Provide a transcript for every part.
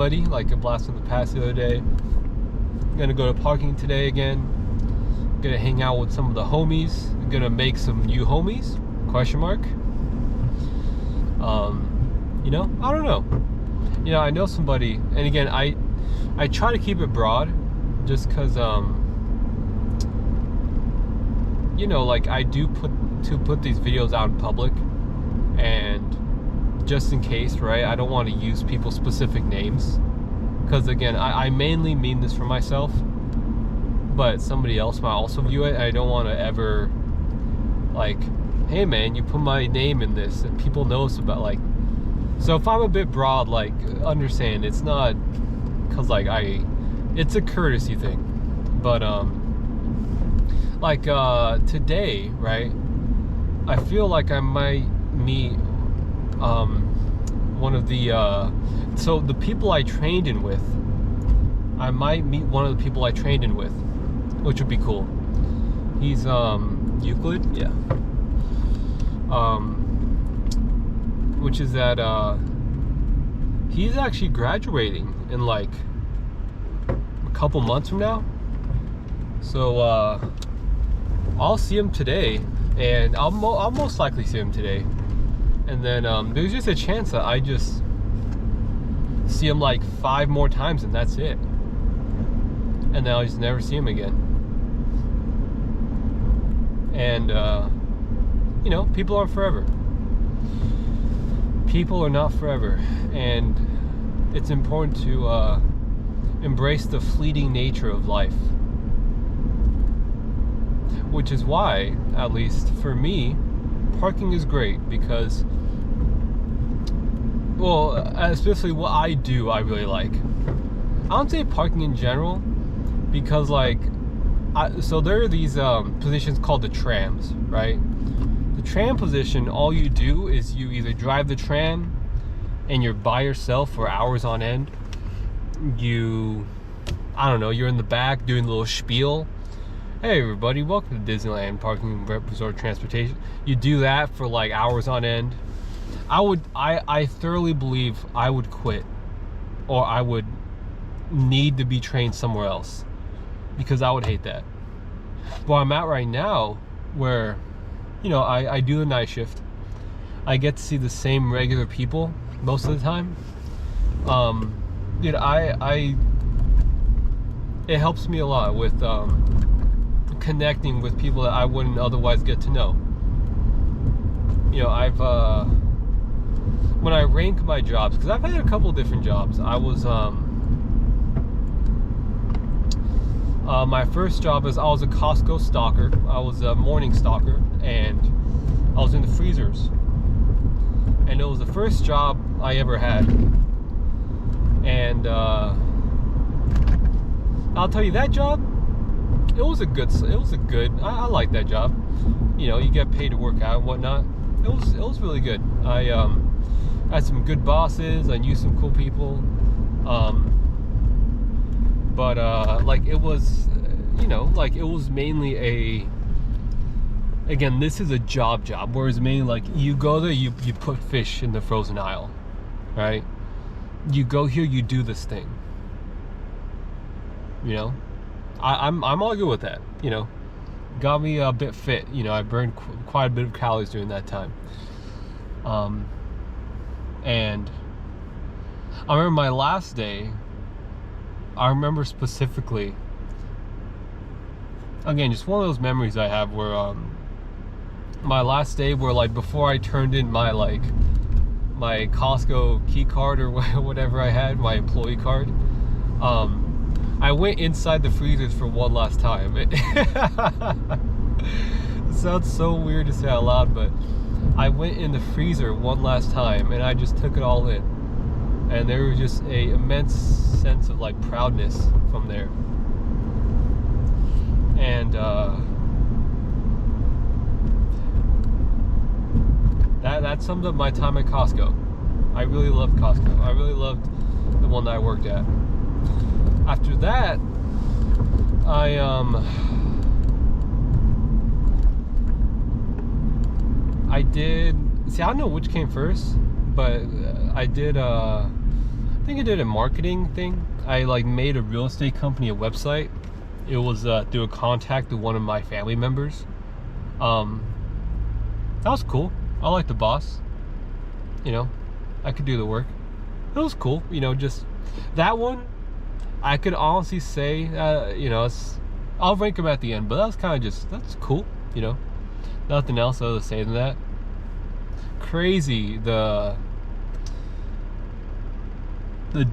buddy, like a blast from the past the other day. I'm gonna go to parking today again. Gonna hang out with some of the homies. Gonna make some new homies? Question mark. I don't know. I know somebody, and again, I try to keep it broad, just because like I do put these videos out in public, and just in case, right? I don't want to use people's specific names, because again, I mainly mean this for myself, but somebody else might also view it. I don't want to ever like, hey man, you put my name in this and people know about, like, so if I'm a bit broad, like, understand it's not because like it's a courtesy thing, but today, right, I feel like I might meet one of the so the people I trained in with, I might meet one of the people I trained in with, which would be cool. He's Euclid, yeah. Which is that he's actually graduating in like a couple months from now. So I'll see him today, and I'll most likely see him today. And then there's just a chance that I just see him like 5 more times and that's it. And then I'll just never see him again. And people aren't forever. People are not forever, and it's important to embrace the fleeting nature of life, which is why, at least for me, parking is great, because, well, especially what I do, I really like. I don't say parking in general, because like, so there are these positions called the trams, right? The tram position, all you do is you either drive the tram and you're by yourself for hours on end. You're in the back doing a little spiel. Hey everybody, welcome to Disneyland Parking Resort Transportation. You do that for like hours on end. I thoroughly believe I would quit, or I would need to be trained somewhere else, because I would hate that. But I'm at right now, where I do the night shift. I get to see the same regular people most of the time. It helps me a lot with connecting with people that I wouldn't otherwise get to know. When I rank my jobs, because I've had a couple different jobs. I was my first job is I was a Costco stalker. I was a morning stalker, and I was in the freezers. And it was the first job I ever had. And I'll tell you, that job, I like that job. You get paid to work out and whatnot. It was really good. I had some good bosses. I knew some cool people. But it was, it was mainly again, this is a job, whereas mainly like you go there, you put fish in the frozen aisle, right? You go here, you do this thing. I'm all good with that. Got me a bit fit. I burned quite a bit of calories during that time. And I remember my last day. I remember specifically, again, just one of those memories I have where my last day, where like before I turned in my my Costco key card or whatever I had, my employee card, I went inside the freezers for one last time. It sounds so weird to say out loud, but I went in the freezer one last time and I just took it all in. And there was just a immense sense of like proudness from there. And that summed up my time at Costco. I really loved Costco. I really loved the one that I worked at. After that, I did, see, I don't know which came first, but I I think I did a marketing thing. I like made a real estate company a website. It was through a contact with one of my family members. That was cool. I liked the boss. You know, I could do the work. It was cool. You know, just that one. I could honestly say, you know, I'll rank them at the end, but that was kind of just, that's cool. You know, nothing else other to say than that. Crazy the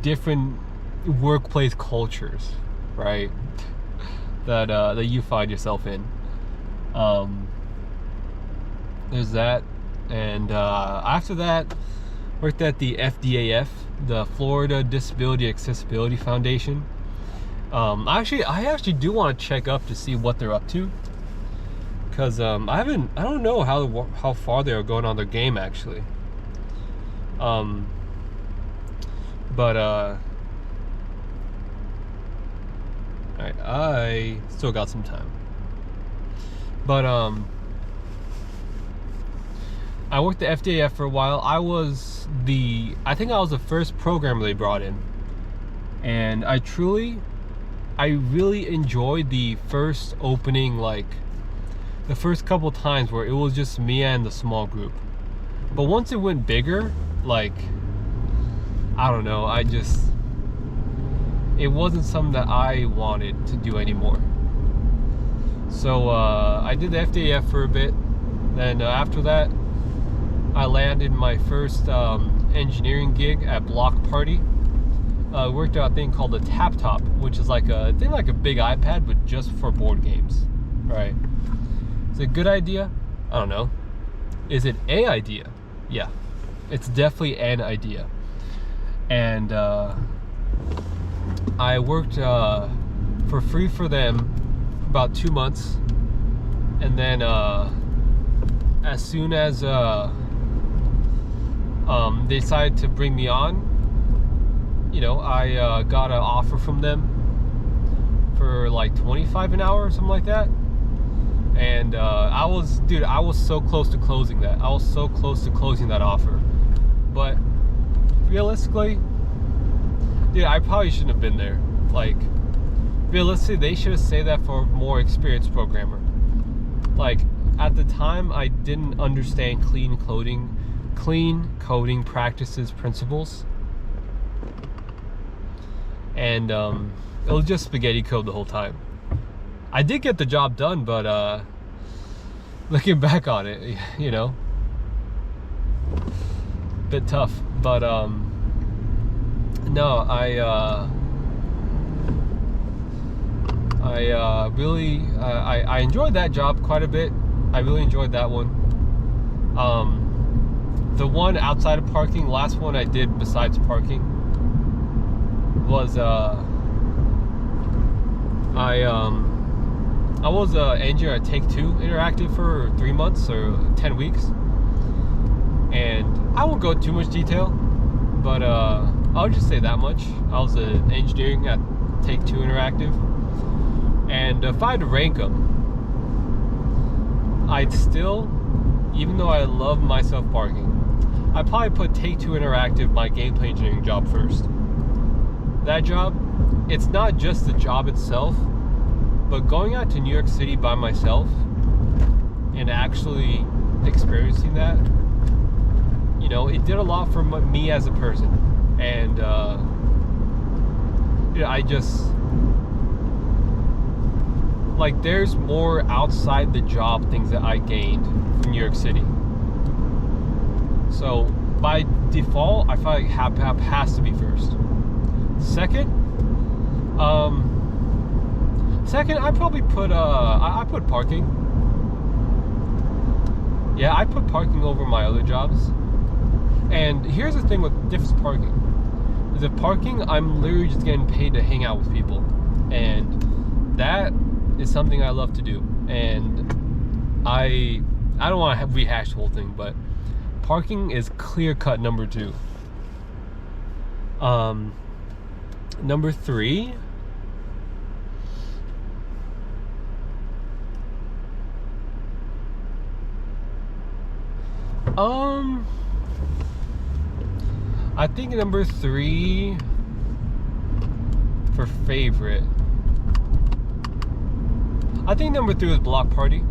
different workplace cultures, right? that you find yourself in. There's that, and after that, worked at the FDAF, the Florida Disability Accessibility Foundation. I actually do want to check up to see what they're up to, because I don't know how far they are going on their game actually. But alright, I still got some time. But I worked at FDAF for a while. I think I was the first programmer they brought in, and I really enjoyed the first opening, like the first couple times where it was just me and the small group. But once it went bigger, like, I don't know, it wasn't something that I wanted to do anymore. So I did the FDAF for a bit. Then after that, I landed my first engineering gig at Block Party. Worked out a thing called the Tap Top, which is like a big iPad, but just for board games, right? Is it a good idea? I don't know. Is it a idea? Yeah, it's definitely an idea. And I worked for free for them about 2 months, and then as soon as they decided to bring me on, you know, I got an offer from them for like $25 an hour or something like that. And I was so close to closing that. I was so close to closing that offer. But realistically, dude, I probably shouldn't have been there. Like, realistically, they should have saved that for a more experienced programmer. Like, at the time, I didn't understand clean coding practices, principles. And it was just spaghetti code the whole time. I did get the job done, but looking back on it, you know, bit tough. But no, I really I enjoyed that job quite a bit. I really enjoyed that one. The one outside of parking, last one I did besides parking, was I was an engineer at Take-Two Interactive for 3 months or 10 weeks, and I won't go into too much detail, but I'll just say that much. I was an engineering at Take-Two Interactive, and if I had to rank them, I'd still, even though I love myself parking, I'd probably put Take-Two Interactive, my gameplay engineering job, first. That job, it's not just the job itself, but going out to New York City by myself and actually experiencing that, you know, it did a lot for me as a person. And you know, I just, like, there's more outside the job things that I gained from New York City. So by default, I feel like Hap has to be first. Second, I probably put I put parking. Yeah, I put parking over my other jobs. And here's the thing with different parking. Is that parking, I'm literally just getting paid to hang out with people, and that is something I love to do. And I don't want to rehash the whole thing, but parking is clear cut number 2. Number 3, I think number 3 for favorite. I think number 3 was Block Party.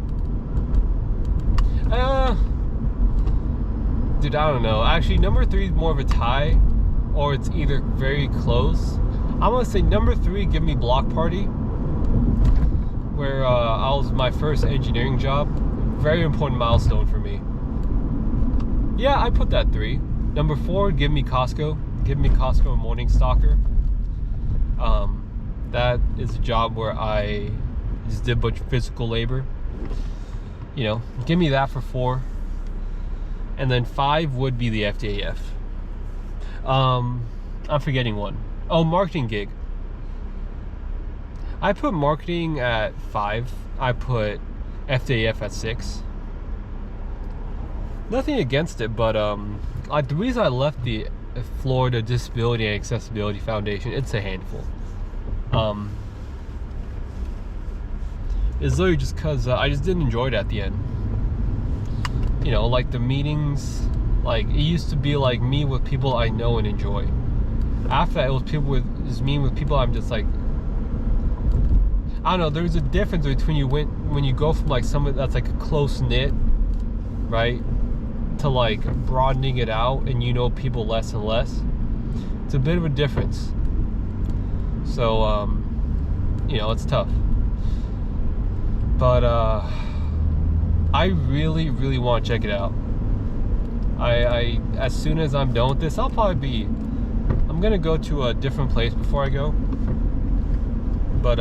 Dude, I don't know. Actually, number 3 is more of a tie, or it's either very close. I'm gonna say number 3, give me Block Party, where I was my first engineering job. Very important milestone for me. Yeah, I put that 3. Number 4, give me Costco. Give me Costco and Morning Stalker. That is a job where I just did a bunch of physical labor. You know, give me that for 4. And then 5 would be the FDAF. I'm forgetting one. Oh, marketing gig. I put marketing at 5. I put FDAF at 6. Nothing against it, but the reason I left the Florida Disability and Accessibility Foundation, it's a handful. It's literally just because I just didn't enjoy it at the end. You know, like the meetings, like it used to be like me with people I know and enjoy. After that, it was me with people I'm just like, I don't know. There's a difference between when you go from like someone that's like a close knit, right, to like broadening it out and you know people less and less. It's a bit of a difference. So you know, it's tough. But I really, really want to check it out. I as soon as I'm done with this, I'm gonna go to a different place before I go. But